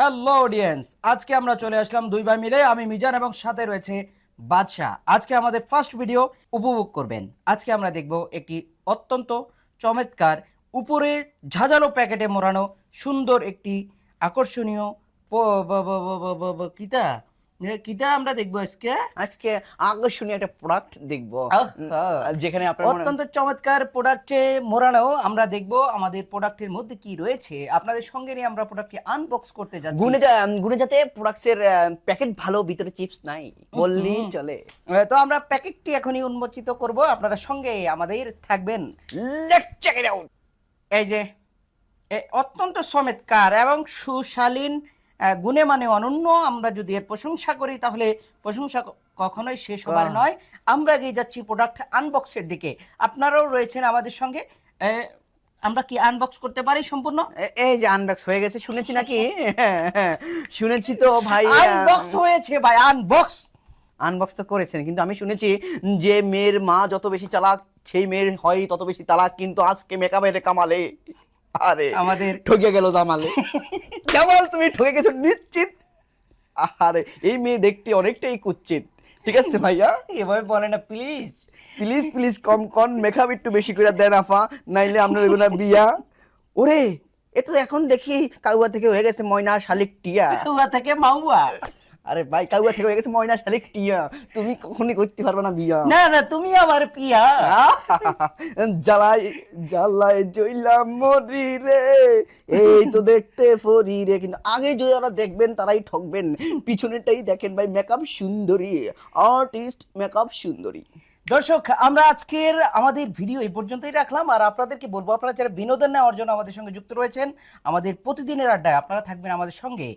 Hello audience, আজকে আমরা চলে আসলাম দুই ভাই মিলে, আমি মিজান এবং সাথে রয়েছে বাদশা। আজকে আমাদের ফার্স্ট ভিডিও উপভোগ করবেন। আজকে আমরা দেখব একটি অত্যন্ত চমৎকার উপরে ঝাঁঝালো প্যাকেটে মোড়ানো সুন্দর একটি আকর্ষণীয় কিতা কিতা আমরা দেখবো আজকে। আজকে আকর্ষণীয় একটা প্রোডাক্ট দেখবো যেখানে আপনার অত্যন্ত চমৎকার প্রোডাক্টে মোড়ানো আমরা দেখব আমাদের প্রোডাক্টের মধ্যে কি রয়েছে। আপনাদের সঙ্গে নিয়ে আমরা প্রোডাক্টটি আনবক্স করতে যাচ্ছি। গুণে যাতে প্রোডাক্টসের প্যাকেট ভালো, ভিতরে চিপস নাই বললেই চলে। তো আমরা প্যাকেটটি এখনই উন্মোচিত করব, আপনারা সঙ্গে আমাদের থাকবেন। Let's check it out. এই যে অত্যন্ত চমৎকার এবং সুশালীন, গুণে মানে অনন্য। আমরা যদি এর প্রশংসা করি তাহলে প্রশংসা কখনোই শেষ হবার নয়। আমরা এগিয়ে যাচ্ছি প্রোডাক্ট আনবক্সের দিকে। আপনারাও রয়েছেন আমাদের সঙ্গে। আমরা কি আনবক্স করতে পারি সম্পূর্ণ? এই যে আনবক্স হয়ে গেছে শুনেছি নাকি? শুনেছি তো ভাই, আনবক্স হয়েছে ভাই, আনবক্স। আনবক্স তো করেছেন, কিন্তু আমি শুনেছি যে মেয়ের মা যত বেশি চালাক সেই মেয়ের হয় তত বেশি তালাক। কিন্তু আজকে মেকআপের কামালে আরে আমাদের ঠকে গেল জামালে। জামাল তুমি ঠকে গেছো নিশ্চিত। আরে এই মেয়ে দেখতে অনেকটাই কুচ্ছিত। ঠিক আছে ভাইয়া, এভাবে বলে না প্লিজ। প্লিজ প্লিজ কম কন মেকআপ একটু বেশি করে দেন আফা, নাইলে আপনার এগুলো বিয়া। ওরে এ তো এখন দেখি কাউয়া থেকে হয়ে গেছে ময়না শালিক টিয়া। কাউয়া থেকে মাউয়া। আরে ভাই কাউয়া থেকে হয়ে গেছে ময়না শালিক টিয়া, তুমি কখনই করতে পারবে না বিয়া। না না, তুমি আমার পিয়া। জ্বালাই জ্বালাই জইলাম মরি রে, এই তো দেখতে ফরি রে। কিন্তু আগে যারা দেখবেন তারাই ঠকবেন, পিছনেরটাই দেখেন ভাই। মেকআপ সুন্দরী, আর্টিস্ট মেকআপ সুন্দরী। দর্শক, আমরা আজকের আমাদের ভিডিও এই পর্যন্তই রাখলাম। আর আপনাদেরকে বলবো, আপনারা যারা বিনোদন নেওয়ার জন্য আমাদের সঙ্গে যুক্ত রয়েছেন, আমাদের প্রতিদিনের আড্ডায় আপনারা থাকবেন আমাদের সঙ্গে।